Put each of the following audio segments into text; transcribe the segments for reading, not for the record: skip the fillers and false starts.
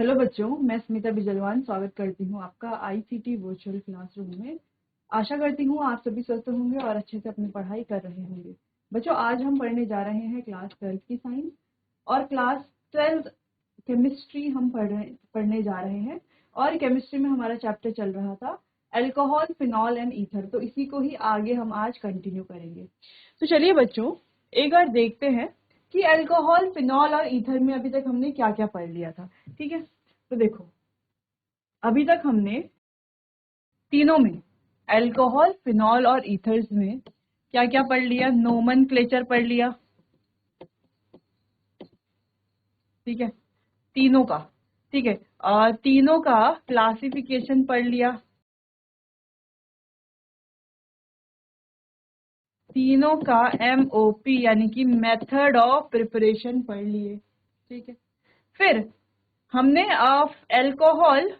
Hello बच्चों, मैं स्मिता बिजलवान स्वागत करती हूँ आपका आईसीटी वर्चुअल क्लासरूम में। आशा करती हूँ आप सभी स्वस्थ होंगे और अच्छे से अपनी पढ़ाई कर रहे होंगे। बच्चों, आज हम पढ़ने जा रहे हैं क्लास 12 की साइंस और क्लास 12 केमिस्ट्री हम पढ़ने जा रहे हैं। और केमिस्ट्री में हमारा चैप्टर चल रहा था अल्कोहल, फिनॉल एंड ईथर, तो इसी को ही आगे हम आज कंटिन्यू करेंगे। तो चलिए बच्चों, एक बार देखते हैं कि अल्कोहल, फिनॉल और ईथर में अभी तक हमने क्या क्या पढ़ लिया था। ठीक है, तो देखो, अभी तक हमने तीनों में अल्कोहल, फिनॉल और ईथर्स में क्या क्या पढ़ लिया। नोमेनक्लेचर पढ़ लिया, ठीक है, तीनों का। ठीक है, तीनों का क्लासिफिकेशन पढ़ लिया, तीनों का एमओपी यानी कि मेथड ऑफ प्रिपरेशन पढ़ लिए। ठीक है, फिर हमने अल्कोहल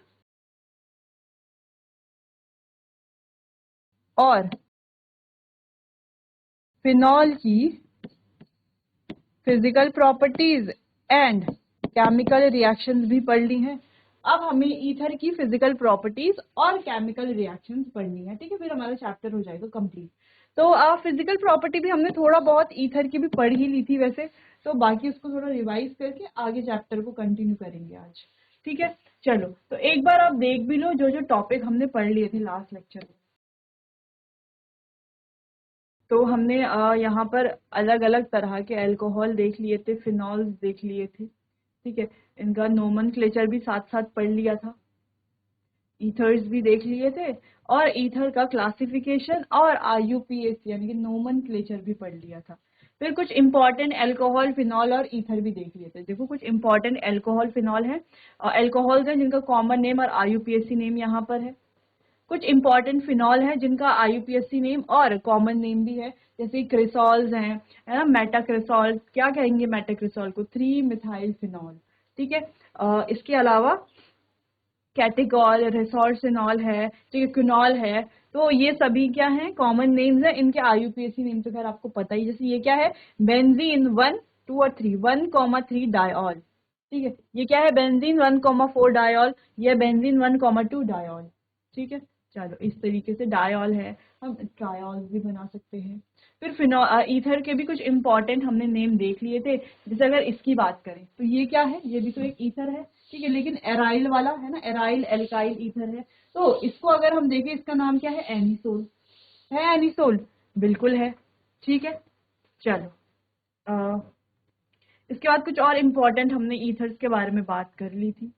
और फिनॉल की physical properties and chemical reactions भी पढ़ ली हैं। अब हमें ईथर की फिजिकल प्रॉपर्टीज और केमिकल रिएक्शंस पढ़नी है। ठीक है, फिर हमारा चैप्टर हो जाएगा कंप्लीट। तो फिजिकल प्रॉपर्टी भी हमने थोड़ा बहुत ईथर की भी पढ़ ही ली थी वैसे, तो बाकी उसको थोड़ा रिवाइज करके आगे चैप्टर को कंटिन्यू करेंगे आज। ठीक है, चलो, तो एक बार आप देख भी लो जो जो टॉपिक हमने पढ़ लिए थे लास्ट लेक्चर में। तो हमने यहाँ पर अलग अलग तरह के अल्कोहल देख लिए थे, फिनॉल्स देख लिए थे। ठीक है, इनका नोमेनक्लेचर भी साथ साथ पढ़ लिया था, ईथर्स भी देख लिए थे, और ईथर का क्लासिफिकेशन और आईयूपीएस यानी कि नोमेनक्लेचर भी पढ़ लिया था। फिर कुछ इंपॉर्टेंट अल्कोहल, फिनॉल और ईथर भी देख लिए थे। देखो, कुछ इंपॉर्टेंट अल्कोहल, फिनॉल है, अल्कोहल्स हैं जिनका कॉमन नेम और आईयूपीएसी नेम यहाँ पर है। कुछ इंपॉर्टेंट फिनॉल है जिनका आईयूपीएसी नेम और कॉमन नेम भी है, जैसे क्रिसॉल्स हैं, है ना, मेटाक्रिसॉल, क्या कहेंगे मेटाक्रिसॉल को, 3 मिथाइल फिनॉल। ठीक है, इसके अलावा कैटिकॉल, रेसोर्सिनॉल है, ठीक है, क्विनॉल है। तो ये सभी क्या है, कॉमन नेम्स है। इनके आईयूपीएसी नेम तो खैर आपको पता ही, जैसे ये क्या है, बेंजीन 1, 2 और 3, 1,3 डायऑल। ठीक है, ये क्या है, बेंजीन 1,4 डायऑल, ये बेंजीन 1,2 डायऑल। ठीक है, चलो, इस तरीके से डायऑल है, हम ट्रायॉल भी बना सकते हैं। फिर फिनॉल, ईथर के भी कुछ इंपॉर्टेंट हमने नेम देख लिए थे। जैसे अगर इसकी बात करें तो ये क्या है, ये भी तो एक ईथर है। ठीक है, लेकिन एराइल वाला है ना, एराइल एल्काइल ईथर है। तो इसको अगर हम देखें, इसका नाम क्या है, एनिसोल है। एनिसोल बिल्कुल है। ठीक है, चलो, इसके बाद कुछ और इम्पोर्टेंट हमने ईथर्स के बारे में बात कर ली थी।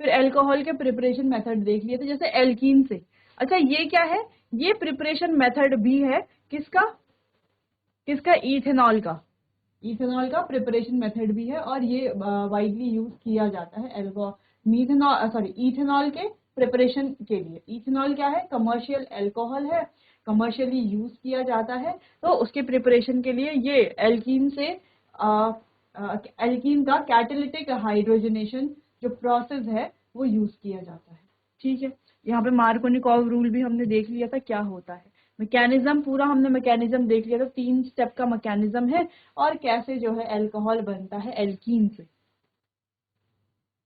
फिर अल्कोहल के प्रिपरेशन मेथड देख लिए थे, जैसे एल्कीन से। अच्छा, ये क्या है, ये प्रिपरेशन मेथड भी है, किसका किसका, इथेनॉल का। इथेनॉल का प्रिपरेशन मेथड भी है और ये वाइडली यूज किया जाता है इथेनॉल के प्रिपरेशन के लिए। इथेनॉल क्या है, कमर्शियल अल्कोहल है, कमर्शियली यूज किया जाता है। तो उसके प्रिपरेशन के लिए ये एल्कीन से एल्कीन का कैटालिटिक हाइड्रोजनेशन जो प्रोसेस है वो यूज किया जाता है। ठीक है, यहाँ पे मार्कोनिकॉव रूल भी हमने देख लिया था क्या होता है। मैकेनिज्म पूरा हमने मैकेनिज्म देख लिया था, 3 स्टेप का मैकेनिज्म है और कैसे जो है अल्कोहल बनता है एल्कीन से।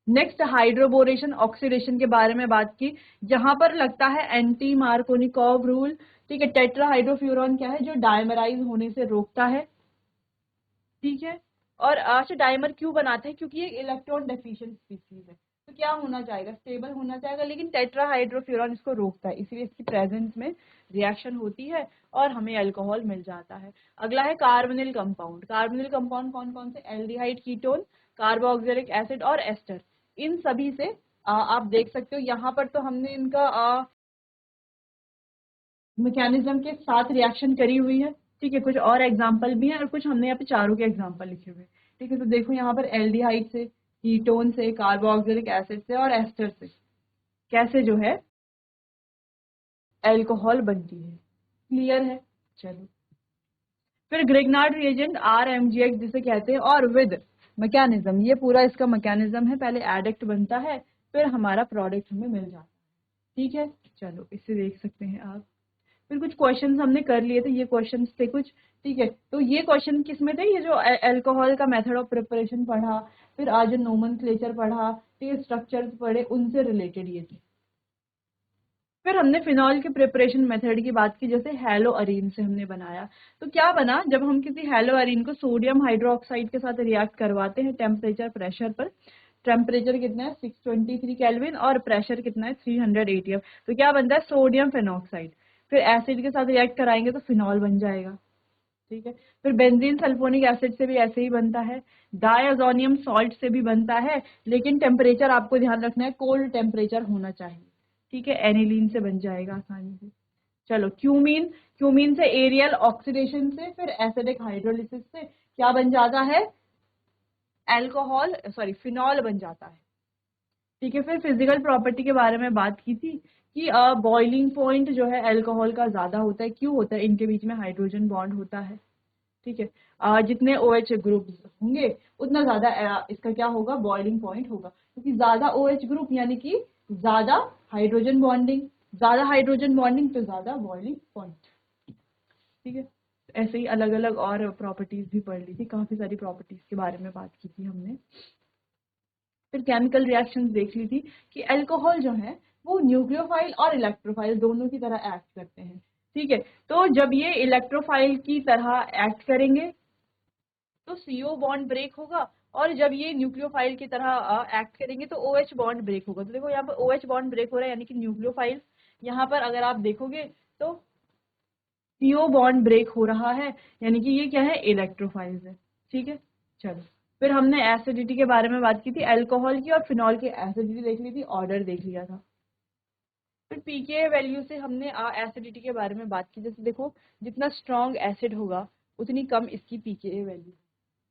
नेक्स्ट, हाइड्रोबोरेशन ऑक्सीडेशन के बारे में बात की, जहां पर लगता है एंटी मार्कोनिकॉव रूल। ठीक है, टेट्राहाइड्रोफ्यूरॉन क्या है, जो डायमराइज होने से रोकता है। ठीक है, और अच्छा, डायमर क्यों बनाता है, क्योंकि ये इलेक्ट्रॉन डेफिशिएंट स्पीसीज है, तो क्या होना चाहेगा, स्टेबल होना चाहेगा, लेकिन टेट्राहाइड्रोफ्यूरॉन इसको रोकता है, इसलिए इसकी प्रेजेंस में रिएक्शन होती है और हमें अल्कोहल मिल जाता है। अगला है कार्बोनिल कंपाउंड। कार्बोनिल कंपाउंड कौन कौन से, एल्डिहाइड, कीटोन, कार्बोक्सिलिक एसिड और एस्टर। इन सभी से आप देख सकते हो, यहाँ पर तो हमने इनका मैकेनिज्म के साथ रिएक्शन करी हुई है। ठीक है, कुछ और एग्जांपल भी हैं और कुछ हमने यहाँ पे चारों के एग्जांपल लिखे हुए हैं। ठीक है, तो देखो यहाँ पर एल्डिहाइड से, कीटोन से, कार्बोक्सिलिक एसिड से और एस्टर से कैसे जो है अल्कोहल बनती है। क्लियर है, चलो। फिर ग्रिग्नार्ड रिएजेंट, RMGX जिसे कहते हैं, और विद मैकेनिज्म, ये पूरा इसका मैकेनिज्म है, पहले एडक्ट बनता है फिर हमारा प्रोडक्ट हमें मिल जाता है। ठीक है, चलो, इसे देख सकते हैं आप। फिर कुछ क्वेश्चंस हमने कर लिए थे, ये क्वेश्चंस थे कुछ, ठीक है। तो ये क्वेश्चन किस में थे, ये जो अल्कोहल का मेथड ऑफ प्रिपरेशन पढ़ा, फिर आज नोमेनक्लेचर पढ़ा, फिर स्ट्रक्चर्स पढ़े, उनसे रिलेटेड ये थे। फिर हमने फिनॉल के प्रिपरेशन मेथड की बात की, जैसे हेलो अरीन से हमने बनाया। तो क्या बना, जब हम किसी हेलो अरीन को सोडियम हाइड्रोक्साइड के साथ रिएक्ट करवाते हैं टेम्परेचर प्रेशर पर, टेम्परेचर कितना है 623 केल्विन और प्रेशर कितना है 300 ATM, तो क्या बनता है सोडियम फेनॉक्साइड। फिर एसिड के साथ रिएक्ट कराएंगे तो फिनॉल बन जाएगा, ठीक है। फिर बेंजीन सल्फोनिक एसिड से भी ऐसे ही बनता है, डायजोनियम सॉल्ट से भी बनता है, लेकिन टेम्परेचर आपको ध्यान रखना है कोल्ड टेम्परेचर होना चाहिए, ठीक है। एनिलीन से बन जाएगा आसानी से। चलो क्यूमीन, क्यूमीन से एरियल ऑक्सीडेशन से, फिर एसिडिक हाइड्रोलिसिस से क्या बन जाता है, अल्कोहल सॉरी फिनॉल बन जाता है, ठीक है। फिर फिजिकल प्रॉपर्टी के बारे में बात की थी कि बॉइलिंग पॉइंट जो है अल्कोहल का ज्यादा होता है, क्यों होता है, इनके बीच में हाइड्रोजन बॉन्ड होता है, ठीक है। जितने OH ग्रुप्स होंगे उतना ज्यादा इसका क्या होगा, बॉइलिंग पॉइंट होगा, क्योंकि ज्यादा OH ग्रुप यानी कि ज्यादा हाइड्रोजन बॉन्डिंग, ज्यादा हाइड्रोजन बॉन्डिंग तो ज्यादा बॉइलिंग पॉइंट, ठीक है। ऐसे ही अलग अलग और प्रॉपर्टीज भी पढ़ ली थी, काफी सारी प्रॉपर्टीज के बारे में बात की थी हमने। फिर केमिकल रिएक्शंस देख ली थी कि अल्कोहल जो है वो न्यूक्लियोफाइल और इलेक्ट्रोफाइल दोनों की तरह एक्ट करते हैं, ठीक है। तो जब ये इलेक्ट्रोफाइल की तरह एक्ट करेंगे तो CO बॉन्ड ब्रेक होगा, और जब ये न्यूक्लियोफाइल की तरह एक्ट करेंगे तो OH बॉन्ड ब्रेक होगा। तो देखो यहाँ पर OH बॉन्ड ब्रेक हो रहा है यानी कि न्यूक्लियोफाइल, यहाँ पर अगर आप देखोगे तो CO बॉन्ड ब्रेक हो रहा है यानी कि ये क्या है, इलेक्ट्रोफाइल्स है, ठीक है। चलो फिर हमने एसिडिटी के बारे में बात की थी, अल्कोहल की और फिनॉल की एसिडिटी देख ली थी, ऑर्डर देख लिया था। फिर पीके वैल्यू से हमने एसिडिटी के बारे में बात की, जैसे देखो जितना स्ट्रॉन्ग एसिड होगा उतनी कम इसकी पीके वैल्यू,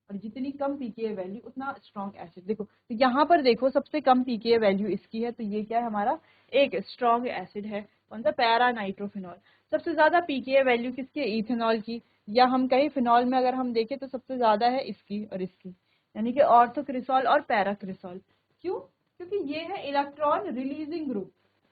और जितनी कम पीके वैल्यू उतना स्ट्रॉन्ग एसिड। देखो तो यहाँ पर देखो सबसे कम पीके वैल्यू इसकी है, तो ये क्या है हमारा एक स्ट्रॉन्ग एसिड है, कौन सा, पैरा नाइट्रोफिनॉल। सबसे ज्यादा पीके वैल्यू किसकी है, इथेनॉल की, या हम कहीं फिनॉल में अगर हम देखें तो सबसे ज्यादा है इसकी और इसकी, यानी कि ऑर्थोक्रिसॉल और पैराक्रिसॉल। क्यों, क्योंकि ये है इलेक्ट्रॉन रिलीजिंग ग्रुप,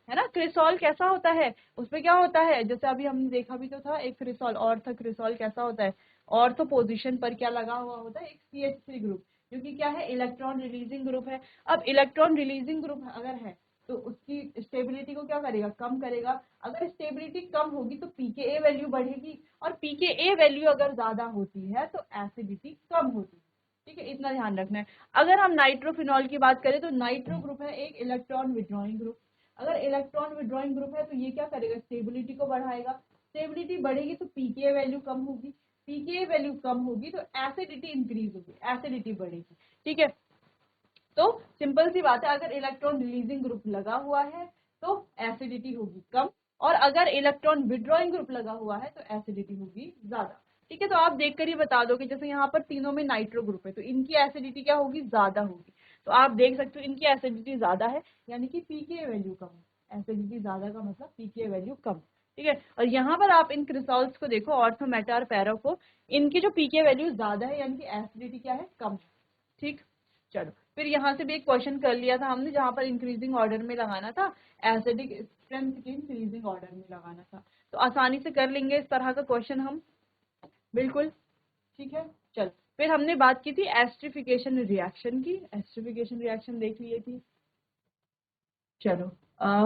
है ना। क्रिसॉल कैसा होता है, उसमें क्या होता है, जैसे अभी हमने देखा भी तो था एक क्रिसॉल, ऑर्थोक्रिसॉल कैसा होता है, ऑर्थो पोजीशन पर क्या लगा हुआ होता है, एक CH3 ग्रुप, जो कि क्या है, इलेक्ट्रॉन रिलीजिंग ग्रुप है। अब इलेक्ट्रॉन रिलीजिंग ग्रुप अगर है तो उसकी स्टेबिलिटी को क्या करेगा, कम करेगा। अगर स्टेबिलिटी कम होगी तो pKa वैल्यू बढ़ेगी, और pKa वैल्यू अगर ज्यादा होती है तो एसिडिटी कम होती है, ठीक है, इतना ध्यान रखना है। अगर हम नाइट्रोफिनॉल की बात करें तो नाइट्रो ग्रुप है एक इलेक्ट्रॉन विड्रॉइंग ग्रुप, अगर इलेक्ट्रॉन विड्रॉइंग ग्रुप है तो ये क्या करेगा, स्टेबिलिटी को बढ़ाएगा, स्टेबिलिटी बढ़ेगी तो pKa वैल्यू कम होगी, pKa वैल्यू कम होगी तो एसिडिटी इंक्रीज होगी, एसिडिटी बढ़ेगी, ठीक है। तो सिंपल सी बात है, अगर इलेक्ट्रॉन रिलीजिंग ग्रुप लगा हुआ है तो एसिडिटी होगी कम, और अगर इलेक्ट्रॉन विड्रॉइंग ग्रुप लगा हुआ है तो एसिडिटी होगी ज्यादा, ठीक है। तो आप देखकर ही बता दो कि जैसे यहाँ पर तीनों में नाइट्रो ग्रुप है तो इनकी एसिडिटी क्या होगी, ज्यादा होगी। तो आप देख सकते हो इनकी एसिडिटी ज्यादा है यानी कि पीके वैल्यू कम है, एसिडिटी ज्यादा का मतलब पीके वैल्यू कम, ठीक है। और यहाँ पर आप इन क्रिसॉल्स को देखो, ऑर्थो मेटा और पैरा को, इनकी जो पीके वैल्यू ज्यादा है यानी कि एसिडिटी क्या है, कम है, ठीक। चलो फिर यहाँ से भी एक क्वेश्चन कर लिया था हमने, जहाँ पर इंक्रीजिंग ऑर्डर में लगाना था, एसिडिक स्ट्रेंथ के इंक्रीजिंग ऑर्डर में लगाना था, तो आसानी से कर लेंगे इस तरह का क्वेश्चन हम, बिल्कुल, ठीक है। चल फिर हमने बात की थी एस्ट्रिफिकेशन रिएक्शन की, एस्ट्रिफिकेशन रिएक्शन देख लिए थी। चलो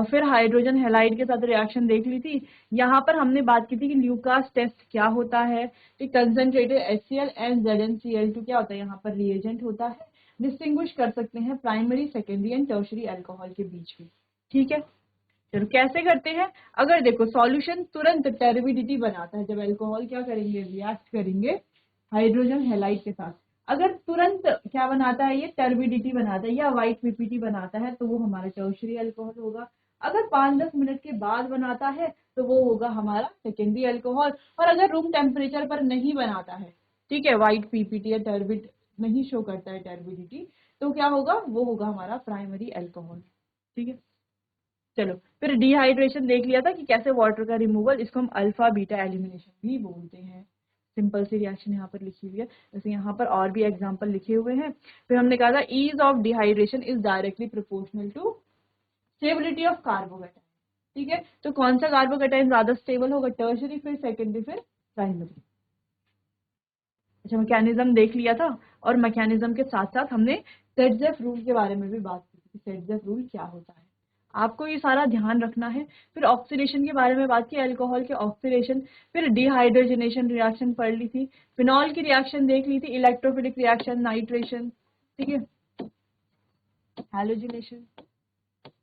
फिर हाइड्रोजन हैलाइड के साथ रिएक्शन देख ली थी। यहाँ पर हमने बात की थी कि ल्यूकास टेस्ट क्या होता है, कि कंसंट्रेटेड HCl एंड ZnCl2 क्या होता है, यहाँ पर रिएजेंट होता है, डिस्टिंग्विश कर सकते हैं primary secondary and tertiary alcohol के बीच में, ठीक है। चलो कैसे करते हैं, अगर देखो सॉल्यूशन तुरंत टर्बिडिटी बनाता है, जब अल्कोहल क्या करेंगे, रिएक्ट करेंगे हाइड्रोजन हैलाइड के साथ, अगर तुरंत क्या बनाता है, ये टर्बिडिटी बनाता है या व्हाइट पीपीटी बनाता है तो वो हमारा टर्शरी अल्कोहल होगा। अगर 5-10 मिनट के बाद बनाता है तो वो होगा हमारा सेकेंडरी अल्कोहल। और अगर रूम टेम्परेचर पर नहीं बनाता है, ठीक है, व्हाइट पीपीटी या टर्बिड नहीं शो करता है टर्बिडिटी, तो क्या होगा, वो होगा हमारा प्राइमरी अल्कोहल, ठीक है। चलो फिर डिहाइड्रेशन देख लिया था कि कैसे वाटर का रिमूवल, इसको हम अल्फा बीटा एलिमिनेशन भी बोलते हैं। सिंपल सी रिएक्शन यहाँ पर लिखी हुई है, जैसे यहाँ पर और भी एग्जांपल लिखे हुए हैं। फिर हमने कहा था ease of dehydration is directly proportional to stability of carbocation, ठीक है, तो कौन सा कार्बोकैटायन ज्यादा स्टेबल होगा, टर्शरी फिर सेकेंडरी फिर प्राइमरी। अच्छा, मैकेनिज्म देख लिया था, और मैकेनिज्म के साथ साथ हमने सेट्जेफ रूल के बारे में भी बात की थी, सेट्जेफ रूल क्या होता है, आपको ये सारा ध्यान रखना है। फिर ऑक्सीडेशन के बारे में बात की, अल्कोहल के ऑक्सीडेशन, फिर डिहाइड्रोजनेशन रिएक्शन पढ़ ली थी, फिनॉल की रिएक्शन देख ली थी, इलेक्ट्रोफिलिक रिएक्शन, नाइट्रेशन, ठीक है, हैलोजिनेशन,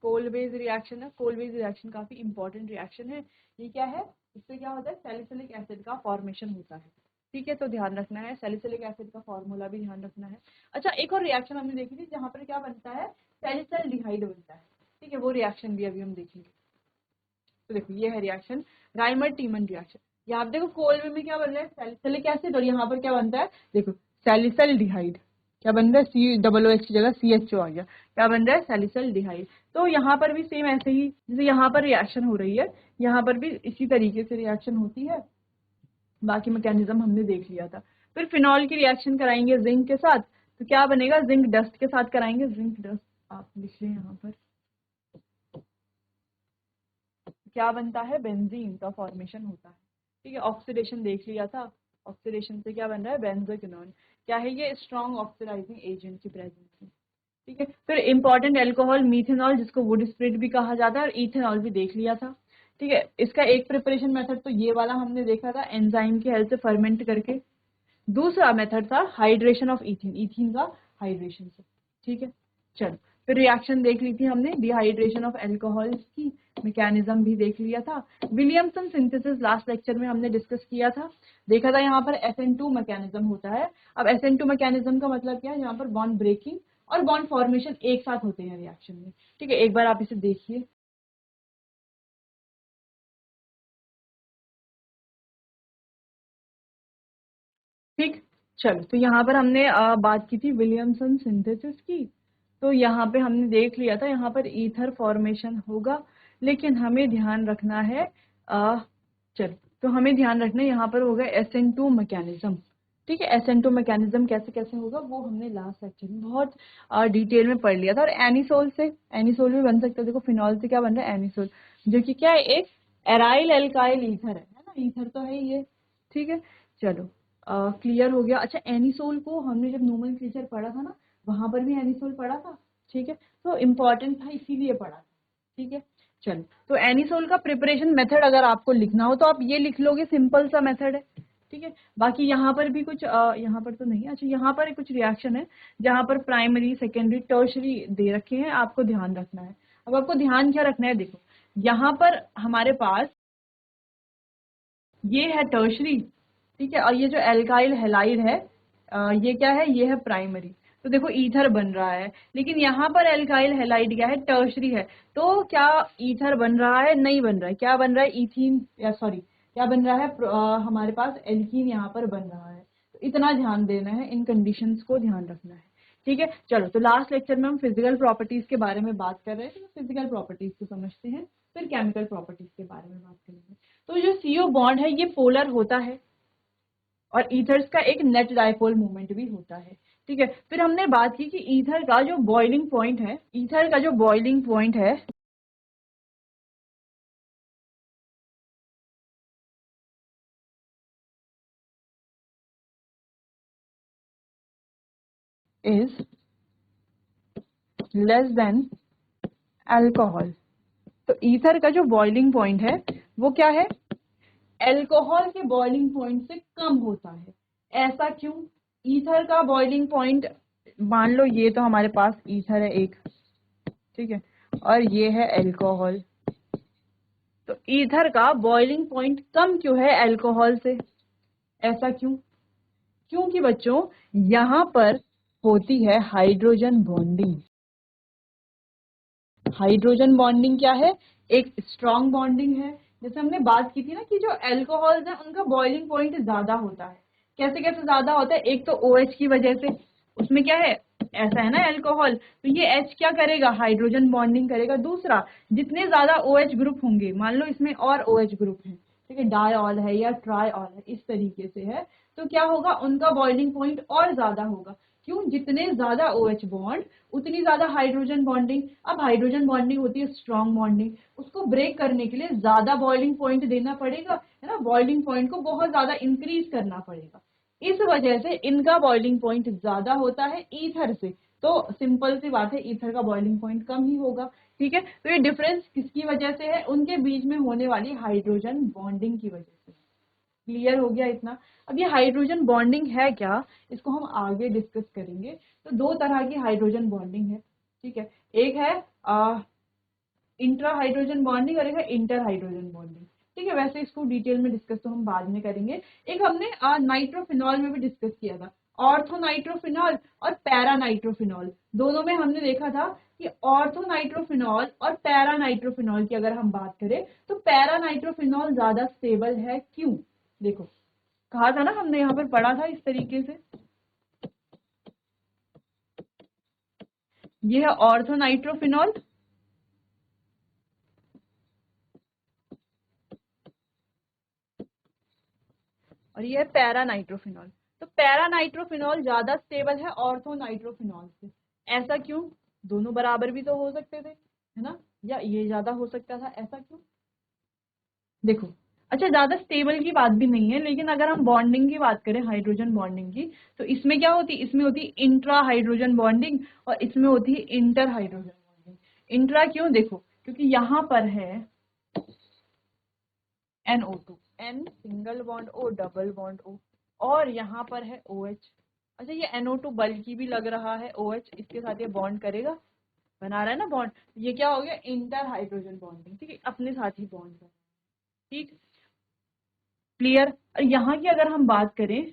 कोलवेज रिएक्शन है, कोलवेज रिएक्शन काफी इंपॉर्टेंट रिएक्शन है। ये क्या है, इससे क्या होता है, सैलिसिलिक एसिड का फॉर्मेशन होता है, ठीक है, तो ध्यान रखना है, सैलिसिलिक एसिड का फॉर्मूला भी ध्यान रखना है। अच्छा, एक और रिएक्शन हमने देखी थी जहां पर क्या बनता है, सैलिसल्डिहाइड बनता है, ठीक है, वो रिएक्शन भी अभी हम देखेंगे। तो देखो ये है रिएक्शन, राइमर टीमन रिएक्शन। यहाँ पे देखो कोलवे में क्या बन रहा है, सैलिसिलिक एसिड, और यहाँ पर क्या बनता है, देखो सैलिसल्डिहाइड, क्या बन रहा है, COOH की जगह CHO आ गया, क्या बन रहा है, सैलिसल्डिहाइड। तो यहाँ पर भी सेम ऐसे ही, जैसे यहाँ पर रिएक्शन हो रही है, यहाँ पर भी इसी तरीके से रिएक्शन होती है। बाकी मैकेनिज्म हमने देख लिया था। फिर फिनॉल की रिएक्शन कराएंगे जिंक के साथ, तो क्या बनेगा, जिंक डस्ट के साथ कराएंगे, जिंक डस्ट आप लिख लें यहाँ पर, क्या बनता है, बेंजीन का फॉर्मेशन होता है, ठीक है। ऑक्सीडेशन देख लिया था, ऑक्सीडेशन से क्या बन रहा है, बेंजोक्विनोन, क्या है ये, स्ट्रॉन्ग ऑक्सीडाइजिंग एजेंट की प्रेजेंस में, ठीक है। फिर इंपॉर्टेंट एल्कोहल मीथेनॉल, जिसको वुड स्प्रिट भी कहा जाता है, और इथेनॉल भी देख लिया था, ठीक है। इसका एक प्रिपरेशन मेथड तो ये वाला हमने देखा था, एंजाइम की हेल्प से फर्मेंट करके। दूसरा मेथड था हाइड्रेशन ऑफ इथिन, इथिन का हाइड्रेशन से, ठीक है। चलो, फिर रिएक्शन देख ली थी हमने, डिहाइड्रेशन ऑफ एल्कोहल्स की, मैकेनिज्म भी देख लिया था। विलियमसन सिंथेसिस लास्ट लेक्चर में हमने डिस्कस किया था, देखा था यहाँ पर SN2 मैकेनिज्म होता है। अब SN2 मैकेनिज्म का मतलब क्या है, यहाँ पर बॉन्ड ब्रेकिंग और बॉन्ड फॉर्मेशन एक साथ होते हैं रिएक्शन में, ठीक है। एक बार आप इसे देखिए, ठीक। चलो, तो यहाँ पर हमने बात की थी विलियमसन सिंथेसिस की, तो यहाँ पे हमने देख लिया था, यहाँ पर ईथर फॉर्मेशन होगा, लेकिन हमें ध्यान रखना है, चलो, तो हमें ध्यान रखना है यहाँ पर होगा SN2 मैकेनिज्म, ठीक है। SN2 मैकेनिज्म कैसे कैसे होगा वो हमने लास्ट लेक्चर में बहुत डिटेल में पढ़ लिया था। और एनिसोल से, एनिसोल भी बन सकता है, देखो फिनॉल से क्या बन रहा है, एनिसोल, जो कि क्या है, एक एराइल एल्काइल ईथर है ना, ईथर तो है ये, ठीक है। चलो, क्लियर हो गया। अच्छा, एनिसोल को हमने जब नोमेनक्लेचर पढ़ा था ना, वहां पर भी एनिसोल पढ़ा था, ठीक है, तो इम्पोर्टेंट था इसीलिए पढ़ा था, ठीक है। चलो, तो एनिसोल का प्रिपरेशन मेथड अगर आपको लिखना हो तो आप ये लिख लोगे, सिंपल सा मेथड है, ठीक है। बाकी यहाँ पर भी कुछ यहाँ पर तो नहीं, अच्छा यहाँ पर कुछ रिएक्शन है जहाँ पर प्राइमरी सेकेंडरी टर्शरी दे रखे हैं, आपको ध्यान रखना है। अब आपको ध्यान क्या रखना है, देखो यहाँ पर हमारे पास ये है टर्शरी, ठीक है, और ये जो एल्काइल हैलाइड है, ये क्या है, ये है प्राइमरी। तो देखो ईथर बन रहा है, लेकिन यहाँ पर एल्काइल हैलाइड क्या है, टर्शरी है, तो क्या ईथर बन रहा है, नहीं बन रहा है, क्या बन रहा है, इथीन, या सॉरी क्या बन रहा है, हमारे पास एल्कीन यहाँ पर बन रहा है। तो इतना ध्यान देना है, इन कंडीशंस को ध्यान रखना है, ठीक है। चलो, तो लास्ट लेक्चर में हम फिजिकल प्रॉपर्टीज के बारे में बात कर रहे थे, तो फिजिकल प्रॉपर्टीज को समझते हैं, फिर केमिकल प्रॉपर्टीज के बारे में बात करेंगे। तो जो CO बॉन्ड है ये पोलर होता है, और ईथर्स का एक नेट डाइपोल मूवमेंट भी होता है, ठीक है। फिर हमने बात की कि ईथर का जो बॉइलिंग पॉइंट है, ईथर का जो बॉइलिंग पॉइंट है इज लेस देन अल्कोहल। तो ईथर का जो बॉइलिंग पॉइंट है वो क्या है, अल्कोहल के बॉइलिंग पॉइंट से कम होता है। ऐसा क्यों, ईथर का बॉइलिंग पॉइंट, मान लो ये तो हमारे पास ईथर है एक, ठीक है, और ये है अल्कोहल, तो ईथर का बॉइलिंग पॉइंट कम क्यों है अल्कोहल से, ऐसा क्यों, क्योंकि बच्चों यहाँ पर होती है हाइड्रोजन बॉन्डिंग। हाइड्रोजन बॉन्डिंग क्या है, एक स्ट्रॉन्ग बॉन्डिंग है। जैसे हमने बात की थी ना कि जो अल्कोहल्स हैं उनका बॉइलिंग पॉइंट ज्यादा होता है, कैसे कैसे ज्यादा होता है, एक तो OH की वजह से, उसमें क्या है, ऐसा है ना अल्कोहल, तो ये H क्या करेगा, हाइड्रोजन बॉन्डिंग करेगा। दूसरा, जितने ज्यादा OH ग्रुप होंगे, मान लो इसमें और OH ग्रुप है, ठीक है, डायऑल है या ट्रायऑल है, इस तरीके से है, तो क्या होगा, उनका बॉइलिंग पॉइंट और ज्यादा होगा। क्यों? जितने ज्यादा OH बॉन्ड उतनी ज्यादा हाइड्रोजन बॉन्डिंग। अब हाइड्रोजन बॉन्डिंग होती है स्ट्रॉन्ग बॉन्डिंग, उसको ब्रेक करने के लिए ज्यादा बॉइलिंग पॉइंट देना पड़ेगा, है ना, बॉइलिंग पॉइंट को बहुत ज्यादा इंक्रीज करना पड़ेगा। इस वजह से इनका बॉइलिंग पॉइंट ज्यादा होता है ईथर से। तो सिंपल सी बात है, ईथर का बॉइलिंग पॉइंट कम ही होगा। ठीक है, तो ये डिफरेंस किसकी वजह से है? उनके बीच में होने वाली हाइड्रोजन बॉन्डिंग की वजह से। क्लियर हो गया इतना? अब ये हाइड्रोजन बॉन्डिंग है क्या, इसको हम आगे डिस्कस करेंगे। तो दो तरह की हाइड्रोजन बॉन्डिंग है। ठीक है, एक है इंट्रा हाइड्रोजन बॉन्डिंग और एक है इंटर हाइड्रोजन बॉन्डिंग। ठीक है, वैसे इसको डिटेल में डिस्कस तो हम बाद में करेंगे। एक हमने नाइट्रोफिनॉल में भी डिस्कस किया था, ऑर्थोनाइट्रोफिनॉल और पैरानाइट्रोफिनॉल। दोनों में हमने देखा था कि ऑर्थोनाइट्रोफिनॉल और पैरानाइट्रोफिनॉल की अगर हम बात करें तो पैरानाइट्रोफिनॉल ज्यादा स्टेबल है। क्यों? देखो, कहा था ना हमने, यहाँ पर पढ़ा था इस तरीके से, ये है ऑर्थोनाइट्रोफिनॉल और ये है पैरानाइट्रोफिनॉल। तो पैरानाइट्रोफिनॉल ज्यादा स्टेबल है ऑर्थोनाइट्रोफिनॉल से। ऐसा क्यों? दोनों बराबर भी तो हो सकते थे, है ना, या ये ज्यादा हो सकता था, ऐसा क्यों? देखो, अच्छा, ज्यादा स्टेबल की बात भी नहीं है, लेकिन अगर हम बॉन्डिंग की बात करें, हाइड्रोजन बॉन्डिंग की, तो इसमें क्या होती है? इसमें होती है इंट्रा हाइड्रोजन बॉन्डिंग और इसमें होती है इंटर हाइड्रोजन बॉन्डिंग। इंट्रा क्यों? देखो, क्योंकि यहाँ पर है NO2, N single bond O double bond O, और यहाँ पर है OH। अच्छा, ये NO2 बल्कि भी लग रहा है, OH इसके साथ ये बॉन्ड करेगा, बना रहा है ना बॉन्ड, ये क्या हो गया? Inter hydrogen bonding. ठीक है, अपने साथ ही बॉन्ड कर, ठीक, क्लियर। और यहाँ की अगर हम बात करें,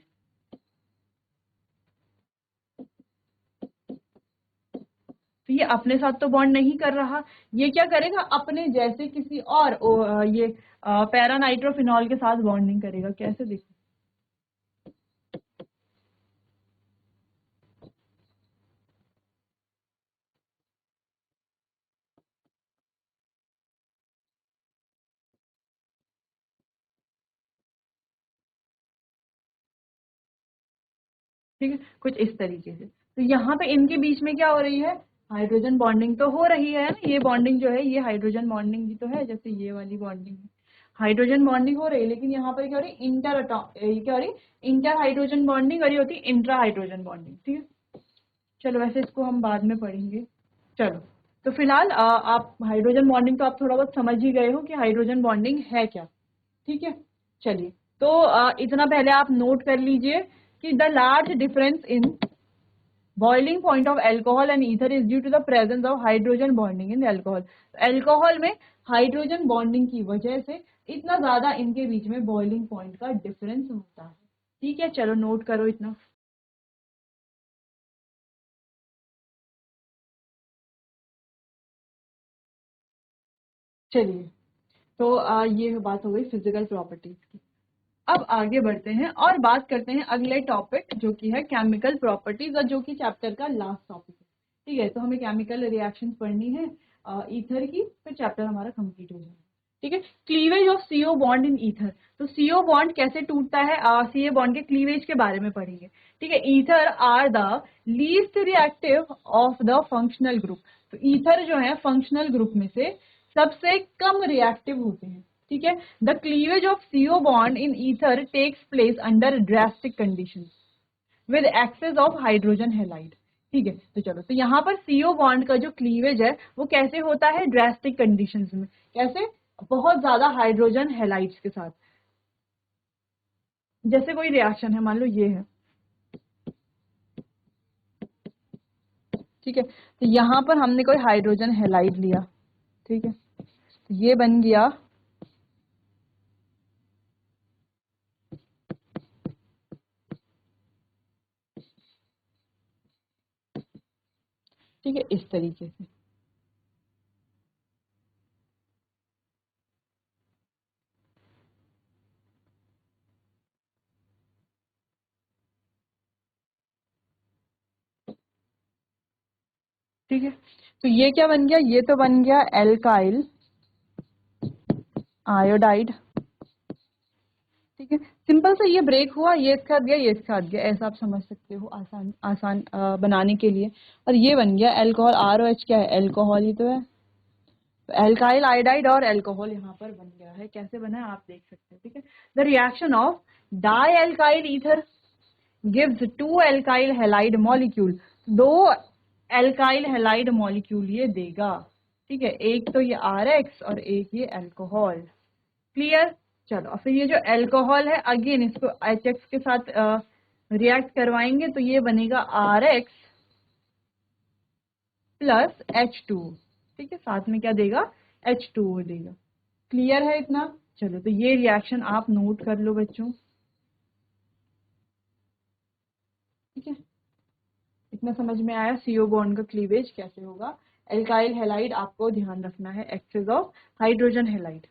तो ये अपने साथ तो बॉन्ड नहीं कर रहा, ये क्या करेगा? अपने जैसे किसी और ये पैरानाइट्रोफिनॉल के साथ बॉन्डिंग करेगा। कैसे? देखो, ठीक है, कुछ इस तरीके से। तो यहाँ पे इनके बीच में क्या हो रही है? हाइड्रोजन बॉन्डिंग तो हो रही है ना, ये बॉन्डिंग जो है ये हाइड्रोजन बॉन्डिंग भी तो है, जैसे ये वाली बॉन्डिंग है, हाइड्रोजन बॉन्डिंग हो रही है। लेकिन यहाँ पर क्या हो रही है? ये क्या हो रही है? इंटर हाइड्रोजन बॉन्डिंग, और ये होती है इंट्रा हाइड्रोजन बॉन्डिंग। ठीक है, चलो, वैसे इसको हम बाद में पढ़ेंगे। चलो, तो फिलहाल आप हाइड्रोजन बॉन्डिंग तो आप थोड़ा बहुत समझ ही गए हो कि हाइड्रोजन बॉन्डिंग है क्या। ठीक है, चलिए, तो इतना पहले आप नोट कर लीजिए कि the large difference in boiling point of alcohol and ether is due to the presence of hydrogen bonding in alcohol. Alcohol में हाइड्रोजन बॉन्डिंग की वजह से इतना ज्यादा इनके बीच में बॉइलिंग पॉइंट का डिफरेंस होता है। ठीक है, चलो नोट करो इतना। चलिए, तो ये बात हो गई फिजिकल प्रॉपर्टीज की। अब आगे बढ़ते हैं और बात करते हैं अगले टॉपिक, जो कि है केमिकल प्रॉपर्टीज, और जो कि चैप्टर का लास्ट टॉपिक है। ठीक है, तो हमें केमिकल रिएक्शंस पढ़नी है ईथर की, फिर चैप्टर हमारा कंप्लीट हो जाएगा। ठीक है, cleavage of CO bond in ether. तो CO बॉन्ड कैसे टूटता है, CO बॉन्ड के क्लीवेज के बारे में पढ़ेंगे। ठीक है, ether are the least reactive of the functional group. तो ईथर जो है फंक्शनल ग्रुप में से सबसे कम रिएक्टिव होते हैं। ठीक है, the cleavage of CO bond in ether takes place under drastic conditions with excess of hydrogen halide. ठीक है, तो चलो, तो यहाँ पर CO बॉन्ड का जो क्लीवेज है वो कैसे होता है? ड्रास्टिक कंडीशंस में। कैसे? बहुत ज्यादा हाइड्रोजन हेलाइड्स के साथ। जैसे कोई रिएक्शन है, मान लो ये है, ठीक है, तो यहाँ पर हमने कोई हाइड्रोजन हेलाइड लिया। ठीक है, तो ये बन गया, ठीक है, इस तरीके से। ठीक है, तो ये क्या बन गया? ये तो बन गया एल्काइल आयोडाइड। ठीक ठीक है, सिंपल से ये ब्रेक हुआ, ये इसके साथ गया, ये इसके साथ गया, ऐसा आप समझ सकते हो आसान आसान बनाने के लिए। और ये बन गया अल्कोहल, ROH क्या है, अल्कोहल ही तो है। तो एल्काइल आयोडाइड और अल्कोहल यहाँ पर बन गया है। कैसे बना है आप देख सकते हैं। ठीक है, the reaction of dialkyl ether gives 2 alkyl halide molecule, 2 alkyl halide molecule ये देगा। ठीक है, एक तो ये RX और एक ये अल्कोहल। क्लियर। चलो फिर ये जो अल्कोहल है अगेन इसको HX के साथ रिएक्ट करवाएंगे तो ये बनेगा RX प्लस H2। ठीक है, साथ में क्या देगा, H2O देगा। क्लियर है इतना। चलो तो ये रिएक्शन आप नोट कर लो बच्चों। ठीक है, इतना समझ में आया CO बॉन्ड का क्लीवेज कैसे होगा। एल्काइल हैलाइड आपको ध्यान रखना है, एक्सेस ऑफ हाइड्रोजन हैलाइड।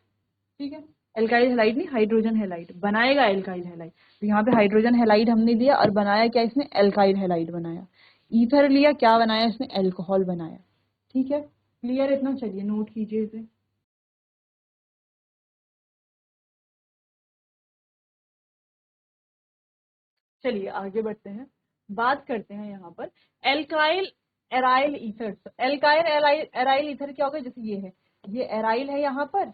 ठीक है, एल्काइल हैलाइड नहीं, हाइड्रोजन हैलाइड बनाएगा एल्काइल हैलाइड। तो यहाँ पे हाइड्रोजन हैलाइड हमने दिया और बनाया क्या इसने, एल्काइल हैलाइड बनाया। ईथर लिया, क्या बनाया इसने, अल्कोहल बनाया। ठीक है, क्लियर इतना। चलिए नोट कीजिए इसे। चलिए आगे बढ़ते हैं, बात करते हैं यहाँ पर alkyl aryl ether. Alkyl aryl ether क्या होगा, जैसे ये है, ये एराइल है यहाँ पर,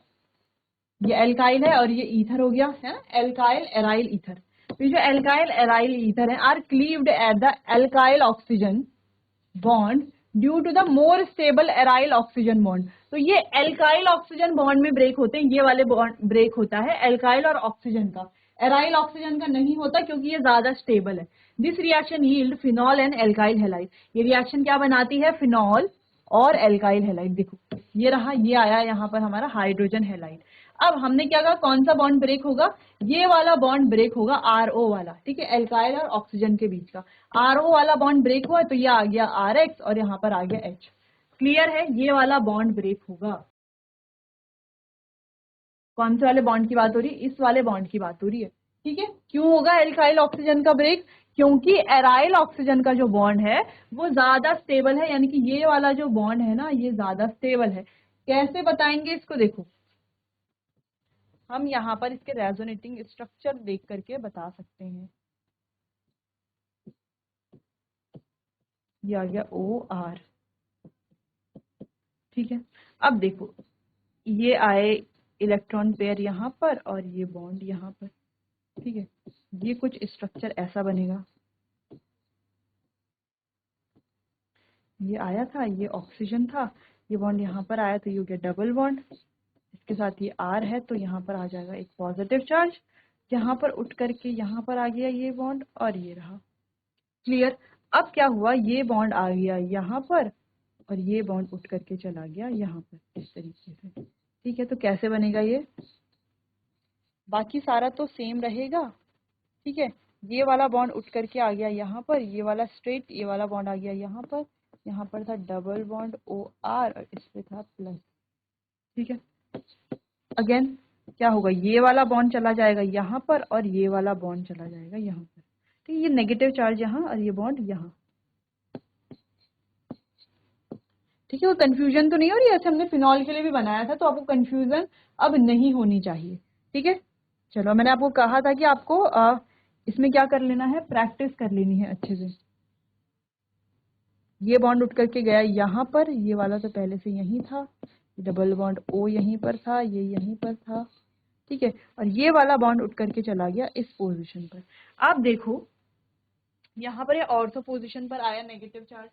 ये एल्काइल है और ये ईथर हो गया है ना, एल्काइल एराइल ईथर। तो जो एल्काइल एराइल ईथर है are cleaved at the alkyl oxygen bond due to the more stable aryl oxygen bond. तो ये एल्काइल ऑक्सीजन बॉन्ड में ब्रेक होते हैं, ये वाले बॉन्ड ब्रेक होता है एल्काइल और ऑक्सीजन का, एराइल ऑक्सीजन का नहीं होता क्योंकि ये ज्यादा स्टेबल है। This reaction yield phenol and alkyl halide. ये रिएक्शन क्या बनाती है, फिनॉल और एल्काइल हैलाइड। देखो ये रहा, ये आया यहाँ पर हमारा हाइड्रोजन हैलाइड। अब हमने क्या कहा, कौन सा बॉन्ड ब्रेक होगा, ये वाला बॉन्ड ब्रेक होगा, RO वाला। ठीक है, एल्काइल और ऑक्सीजन के बीच का RO वाला बॉन्ड ब्रेक हुआ तो ये आ गया RX और यहाँ पर आ गया H। क्लियर है, ये वाला बॉन्ड ब्रेक होगा। कौन से वाले बॉन्ड की बात हो रही है, इस वाले बॉन्ड की बात हो रही है। ठीक है, क्यों होगा एल्काइल ऑक्सीजन का ब्रेक, क्योंकि एराइल ऑक्सीजन का जो बॉन्ड है वो ज्यादा स्टेबल है, यानी कि ये वाला जो बॉन्ड है ना ये ज्यादा स्टेबल है। कैसे बताएंगे इसको, देखो हम यहाँ पर इसके रेजोनेटिंग स्ट्रक्चर देख करके बता सकते हैं। ये आ गया OR। ठीक है, अब देखो ये आए इलेक्ट्रॉन पेयर यहाँ पर और ये बॉन्ड यहाँ पर। ठीक है, ये कुछ स्ट्रक्चर ऐसा बनेगा, ये आया था, ये ऑक्सीजन था, ये बॉन्ड यहाँ पर आया तो ये हो गया डबल बॉन्ड, इसके साथ ये R है तो यहाँ पर आ जाएगा एक पॉजिटिव चार्ज, यहाँ पर उठ करके यहाँ पर आ गया ये बॉन्ड और ये रहा। क्लियर। अब क्या हुआ, ये बॉन्ड आ गया यहाँ पर और ये बॉन्ड उठ करके चला गया यहाँ पर इस तरीके से। ठीक है, तो कैसे बनेगा ये, बाकी सारा तो सेम रहेगा। ठीक है, ये वाला बॉन्ड उठ करके आ गया यहाँ पर, ये वाला स्ट्रेट, ये वाला बॉन्ड आ गया यहाँ पर था डबल बॉन्ड OR और इस पे था प्लस। ठीक है, अगेन क्या होगा, ये वाला बॉन्ड चला जाएगा यहाँ पर और ये वाला बॉन्ड चला जाएगा यहाँ पर। ठीक है, ये नेगेटिव चार्ज यहाँ और ये बॉन्ड यहाँ। ठीक है, वो कंफ्यूजन तो नहीं हो रही, ऐसे हमने फिनॉल के लिए भी बनाया था तो आपको कंफ्यूजन अब नहीं होनी चाहिए। ठीक है, चलो मैंने आपको कहा था कि आपको इसमें क्या कर लेना है, प्रैक्टिस कर लेनी है अच्छे से। ये बॉन्ड उठ करके गया यहाँ पर, ये वाला तो पहले से यहीं था, डबल बॉन्ड O यहीं पर था, ये यहीं पर था। ठीक है, और ये वाला बॉन्ड उठ करके चला गया इस पोजीशन पर। आप देखो यहाँ पर ये ऑर्थो पोजीशन पर आया नेगेटिव चार्ज,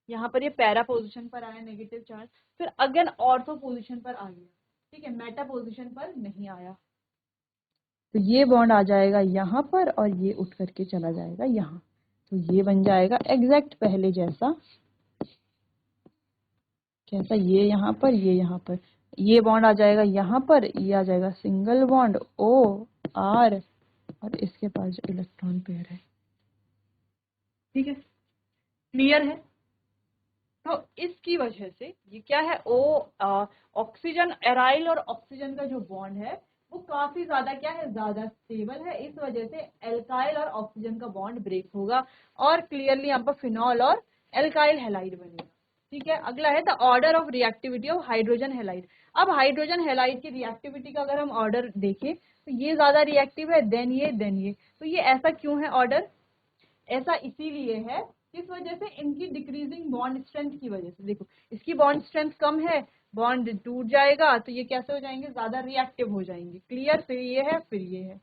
यहाँ पर ये पैरा पोजीशन पर आया नेगेटिव चार्ज, फिर अगेन ऑर्थो पोजीशन पर आ गया। ठीक है, मेटा पोजीशन पर नहीं आया, तो ये बॉन्ड आ जाएगा यहाँ पर और ये उठ करके चला जाएगा यहाँ। तो ये बन जाएगा एग्जैक्ट पहले जैसा, कैसा, ये यहाँ पर, ये यहाँ पर, ये बॉन्ड आ जाएगा यहाँ पर, ये आ जाएगा सिंगल बॉन्ड OR और इसके पास जो इलेक्ट्रॉन पेयर है। ठीक है, क्लियर है। तो इसकी वजह से ये क्या है, ऑक्सीजन एराइल और ऑक्सीजन का जो बॉन्ड है वो काफी ज्यादा क्या है, ज्यादा स्टेबल है, इस वजह से एल्काइल और ऑक्सीजन का बॉन्ड ब्रेक होगा और क्लियरली यहाँ पर फिनॉल और एल्काइल हैलाइड बनेगा। ठीक है, अगला है the order of reactivity of hydrogen halide. अब हाइड्रोजन हैलाइड की रिएक्टिविटी का अगर हम ऑर्डर देखें तो ये ज्यादा रिएक्टिव है देन ये, तो ये ऐसा क्यों है ऑर्डर? ऐसा इसीलिए है, किस वजह से? इनकी डिक्रीजिंग बॉन्ड स्ट्रेंथ की वजह से। देखो इसकी बॉन्ड स्ट्रेंथ कम है, बॉन्ड टूट जाएगा तो ये कैसे हो जाएंगे? ज्यादा रिएक्टिव हो जाएंगे। क्लियर? फिर ये है, फिर ये है।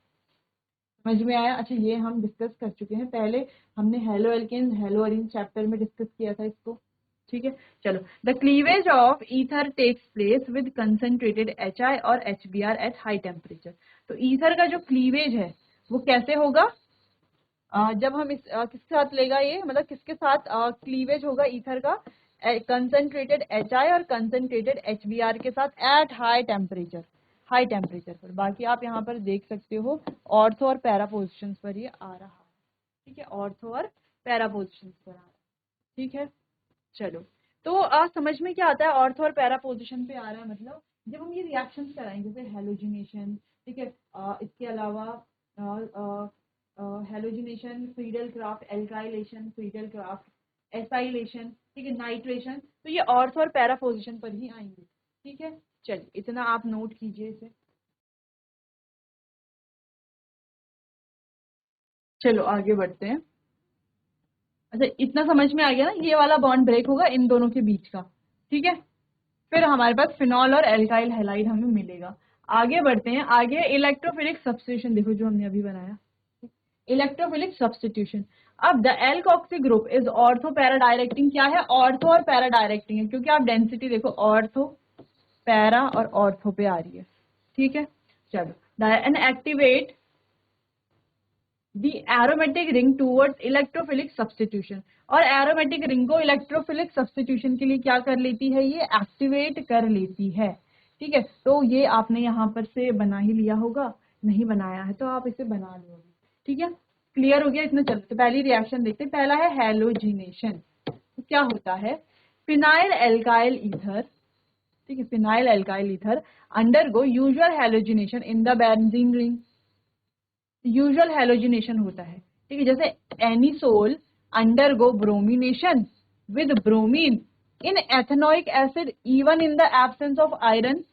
समझ में आया? अच्छा ये हम डिस्कस कर चुके हैं पहले, हमने haloalkanes haloarenes chapter में डिस्कस किया था इसको। ठीक है, चलो। The cleavage of ether takes place with concentrated HI और HBr एट हाई टेम्परेचर। तो ईथर का जो क्लीवेज है वो कैसे होगा? जब हम इस किसके साथ लेगा ये, मतलब किसके साथ क्लीवेज होगा ईथर का? कंसंट्रेटेड HI और कंसंट्रेटेड HBr के साथ eight high temperature, high temperature पर। बाकी आप यहाँ पर देख सकते हो ऑर्थो और पैरा पोजिशन पर ये आ रहा है। ठीक है, ऑर्थो और पैरा पोजिशन पर आ रहा है। ठीक है, चलो। तो समझ में क्या आता है ऑर्थो और पैरा पोजिशन पे आ रहा है? मतलब जब हम ये रिएक्शंस कराएंगे जैसे हेलोजिनेशन, ठीक है, इसके अलावा halogenation, Friedel craft, alkylation, Friedel craft, acylation, ठीक है, नाइट्रेशन, तो ये ऑर्थो और पैरा पोजिशन पर ही आएंगे। ठीक है, चलिए इतना आप नोट कीजिए इसे। चलो आगे बढ़ते हैं। अच्छा इतना समझ में आ गया ना, ये वाला बॉन्ड ब्रेक होगा इन दोनों के बीच का। ठीक है, फिर हमारे पास फिनॉल और एल्काइल हैलाइड हमें मिलेगा। आगे बढ़ते हैं। आगे इलेक्ट्रोफिलिक सब्स्टिट्यूशन देखो जो हमने अभी बनाया, इलेक्ट्रोफिलिक सब्स्टिट्यूशन। अब the alkoxy group is ortho para directing. क्या है? ऑर्थो और पैरा डायरेक्टिंग है, क्योंकि आप डेंसिटी देखो ऑर्थो, पैरा और ऑर्थो पे आ रही है। ठीक है, चलो। And activate the aromatic ring towards electrophilic substitution. और एरोमेटिक रिंग को इलेक्ट्रोफिलिक सब्स्टिट्यूशन के लिए क्या कर लेती है? ये एक्टिवेट कर लेती है। ठीक है, तो ये आपने यहाँ पर से बना ही लिया होगा, नहीं बनाया है तो आप इसे बना लो। ठीक है, क्लियर हो गया इतना? चलो तो पहली रिएक्शन देखते हैं। पहला है हैलोजिनेशन। तो क्या होता है? फिनाइल एल्काइल ईथर, ठीक है, phenyl alkyl ether undergo usual halogenation in the benzene ring. Usual halogenation होता है, ठीक है, जैसे anisole undergo bromination with bromine in ethanoic acid even in the absence of iron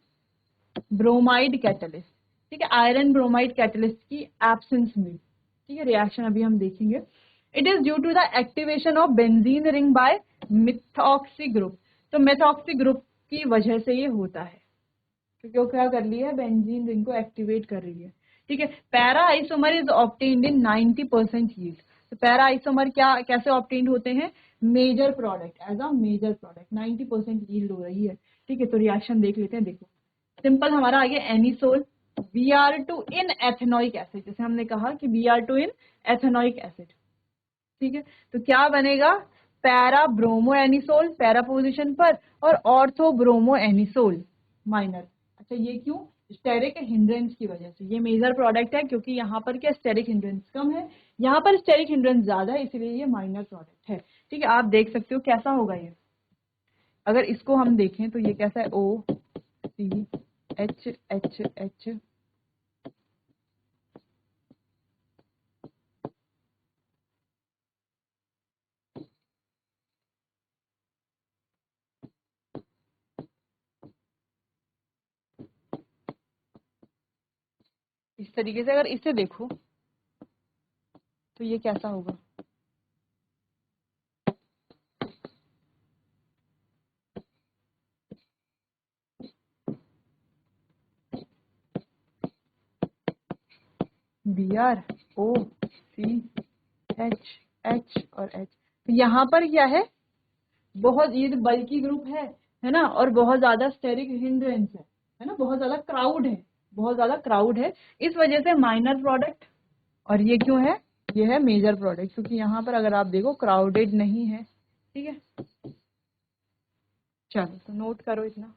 bromide catalyst. ठीक है, iron bromide catalyst की absence में। ठीक है, रिएक्शन अभी हम देखेंगे। It is due to the activation of benzene ring by methoxy group. तो मिथॉक्सी ग्रुप की वजह से ये होता है, क्योंकि वो क्या कर रही है? बेंजीन रिंग को एक्टिवेट कर रही है। ठीक है, para isomer is obtained in 90% yield. तो पैरा आइसोमर क्या कैसे ऑब्टेन्ड होते हैं? Major product, as a major product 90% yield हो रही है। ठीक है, तो रिएक्शन देख लेते हैं। देखो सिंपल हमारा आगे एनिसोल Br2 इन एथेनोइक एसिड, जैसे हमने कहा कि Br2 इन एथेनोइक एसिड। ठीक है, तो क्या बनेगा? Para bromo anisole para position पर और ऑर्थो ब्रोमो एनिसोल माइनर। अच्छा ये क्यों? स्टेरिक हिंड्रेंस की वजह से। ये मेजर प्रोडक्ट है क्योंकि यहाँ पर क्या स्टेरिक हिंड्रेंस कम है, यहाँ पर स्टेरिक हिंड्रेंस ज्यादा है, इसलिए ये माइनर प्रोडक्ट है। ठीक है, आप देख सकते हो कैसा होगा ये। अगर इसको हम देखें तो ये कैसा है? OCH इस तरीके से अगर इसे देखो तो ये कैसा होगा? BrOCH और H। तो यहाँ पर क्या है? बहुत ये बल्की ग्रुप है ना, और बहुत ज्यादा स्टेरिक हिंड्रेंस है ना, बहुत ज्यादा क्राउड है, बहुत ज्यादा क्राउड है, इस वजह से माइनर प्रोडक्ट। और ये क्यों है? ये है मेजर प्रोडक्ट, क्योंकि यहाँ पर अगर आप देखो क्राउडेड नहीं है। ठीक है, चलो तो नोट करो इतना।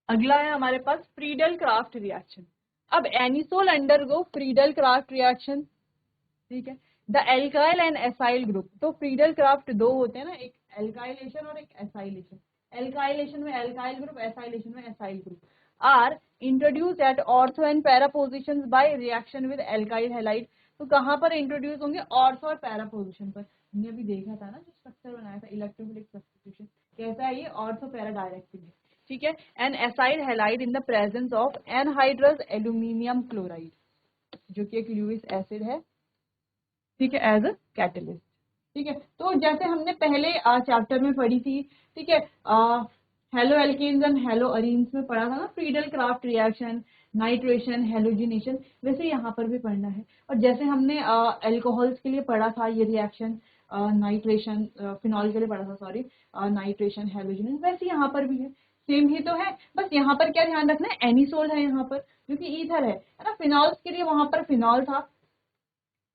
अगला है हमारे पास फ्रीडल क्राफ्ट रिएक्शन। अब anisole undergo Friedel Crafts reaction. ठीक है, the alkyl and acyl group. तो फ्रीडल क्राफ्ट दो होते हैं ना, एक एल्काइलेशन और एक एसाइलेशन। एल्काइलेशन में एल्काइल ग्रुप, एसाइलेशन में acyl group are introduce at ortho and para position by reaction with alkyl halide. तो कहाँ पर इंट्रोड्यूस होंगे? ऑर्थो और पैरा पोजिशन पर। हमने अभी देखा था ना जो स्ट्रक्चर बनाया था इलेक्ट्रोफिलिक सब्स्टिट्यूशन, कैसा है ये? ऑर्थो पैरा डायरेक्टिव है। ठीक है, an acyl halide in the presence of anhydrous aluminium chloride, जो कि एक ल्यूइस एसिड है, ठीक है, एज अ कैटलिस्ट। ठीक है, तो जैसे हमने पहले चैप्टर में पढ़ी थी, ठीक है, haloalkanes and haloarenes में पढ़ा था ना, Friedel Crafts reaction, nitration, halogenation, वैसे यहाँ पर भी पढ़ना है। और जैसे हमने एल्कोहल्स के लिए पढ़ा था ये रिएक्शन, नाइट्रेशन, फिनॉल के लिए पढ़ा था, सॉरी, नाइट्रेशन, हेलोजिनेशन, वैसे यहाँ पर भी है, सेम ही तो है। बस यहाँ पर क्या ध्यान रखना है, एनिसोल है यहाँ पर, क्योंकि ईथर है ना, फिनॉल्स के लिए वहां पर फिनॉल था,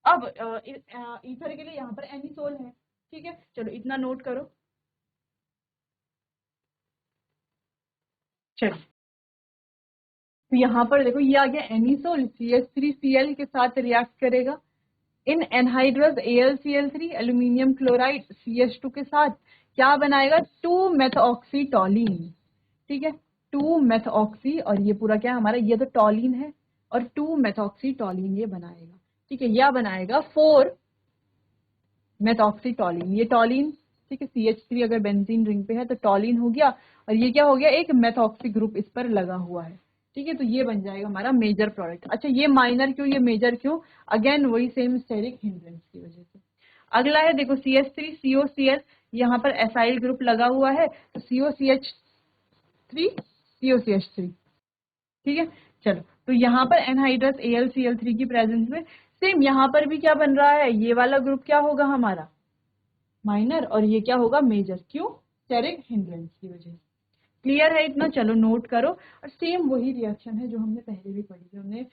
अब ईथर के लिए यहाँ पर एनिसोल है। ठीक है, चलो इतना नोट करो। चलो, तो यहाँ पर देखो ये आ गया एनिसोल, CH3Cl के साथ रिएक्ट करेगा इन anhydrous AlCl3 aluminium chloride CH2 के साथ, क्या बनाएगा, 2-मेथऑक्सीटोलिन। ठीक है, 2-मेथऑक्सी, और ये पूरा क्या हमारा, ये तो टॉलिन है, और 2-मेथऑक्सीटोलिन ये बनाएगा। ठीक है, यह बनाएगा 4-मेथऑक्सीटोलिन, ये टॉलिन, ठीक है, CH3 अगर बेंजीन रिंग पे है तो टॉलिन हो गया, और ये क्या हो गया, एक मेथऑक्सी ग्रुप इस पर लगा हुआ है। ठीक है, तो ये बन जाएगा हमारा मेजर प्रोडक्ट। अच्छा, ये माइनर क्यों, ये मेजर क्यों, अगेन वही सेम स्टेरिक हिंड्रेंस की वजह से। अगला है देखो CH3 COCl, यहाँ पर एसाइल ग्रुप लगा हुआ है, तो COCH3 COCH3। ठीक है, चलो, तो यहाँ पर एनहाइड्रस AlCl3 की प्रेजेंस में सेम यहाँ पर भी क्या बन रहा है, ये वाला ग्रुप क्या होगा हमारा, माइनर, और ये क्या होगा, मेजर, क्यों, स्टेरिक हिंड्रेंस की वजह से। क्लियर है इतना, चलो नोट करो। और सेम वही रिएक्शन है जो हमने पहले भी पढ़ी, जो हमने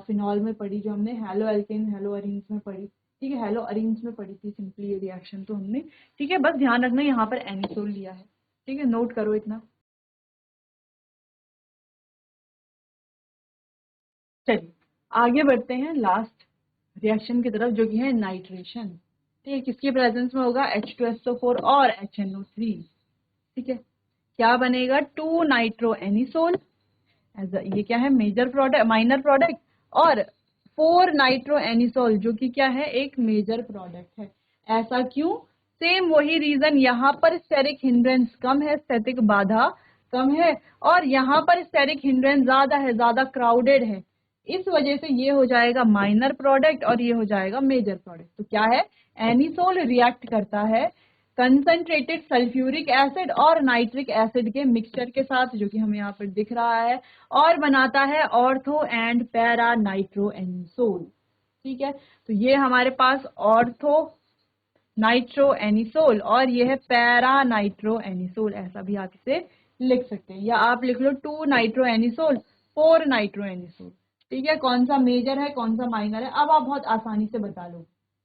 फिनॉल में पढ़ी, जो हमने हेलो एल्केन हेलो अरीन्स में पढ़ी। ठीक है, हेलो अरीन्स में पढ़ी थी सिंपली ये रिएक्शन तो हमने। ठीक है, बस ध्यान रखना यहाँ पर एनिसोल लिया है। ठीक है, नोट करो इतना। चलिए आगे बढ़ते हैं लास्ट रिएक्शन की तरफ, जो कि है नाइट्रेशन। ठीक है, किसकी प्रेजेंस में होगा, H2SO4 और HNO3। ठीक है, क्या बनेगा, 2-नाइट्रोएनिसोल, ये क्या है, मेजर प्रोडक्ट, माइनर प्रोडक्ट, और 4-नाइट्रोएनिसोल, जो कि क्या है, एक मेजर प्रोडक्ट है। ऐसा क्यों, सेम वही रीजन, यहाँ पर स्टेरिक हिंड्रेंस कम है, स्टैटिक बाधा कम है, और यहाँ पर स्टेरिक हिंड्रेंस ज्यादा है, ज्यादा क्राउडेड है, इस वजह से ये हो जाएगा माइनर प्रोडक्ट और ये हो जाएगा मेजर प्रोडक्ट। तो क्या है, एनिसोल रिएक्ट करता है कंसंट्रेटेड सल्फ्यूरिक एसिड और नाइट्रिक एसिड के मिक्सचर के साथ, जो कि हमें यहाँ पर दिख रहा है, और बनाता है ऑर्थो एंड पैरा नाइट्रोएनिसोल। ठीक है, तो ये हमारे पास ऑर्थो नाइट्रोएनिसोल और ये है पैरा नाइट्रोएनिसोल, ऐसा भी आप इसे लिख सकते हैं, या आप लिख लो 2-नाइट्रोएनिसोल 4-नाइट्रोएनिसोल। ठीक है, कौन सा मेजर है कौन सा माइनर है, अब आप बहुत आसानी से बता लो।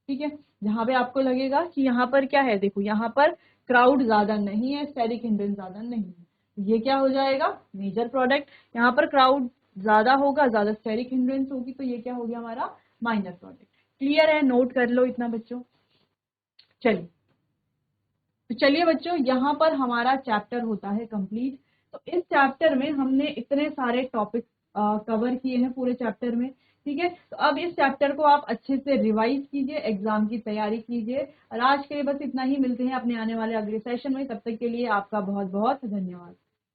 ठीक है, जहां पे आपको लगेगा कि यहाँ पर क्या है, देखो यहाँ पर क्राउड ज्यादा नहीं है, स्टेरिक हिंड्रेंस ज्यादा नहीं है, ये क्या हो जाएगा, मेजर प्रोडक्ट। यहाँ पर क्राउड ज्यादा होगा, ज्यादा स्टेरिक हिंड्रेंस होगी, तो ये क्या हो गया हमारा माइनर प्रोडक्ट। क्लियर है, नोट कर लो इतना बच्चों। चलिए, तो चलिए बच्चों, यहाँ पर हमारा चैप्टर होता है कंप्लीट। तो इस चैप्टर में हमने इतने सारे टॉपिक कवर किए हैं पूरे चैप्टर में। ठीक है, तो अब इस चैप्टर को आप अच्छे से रिवाइज कीजिए, एग्जाम की तैयारी कीजिए, और आज के लिए बस इतना ही, मिलते हैं अपने आने वाले अगले सेशन में, तब तक के लिए आपका बहुत बहुत धन्यवाद।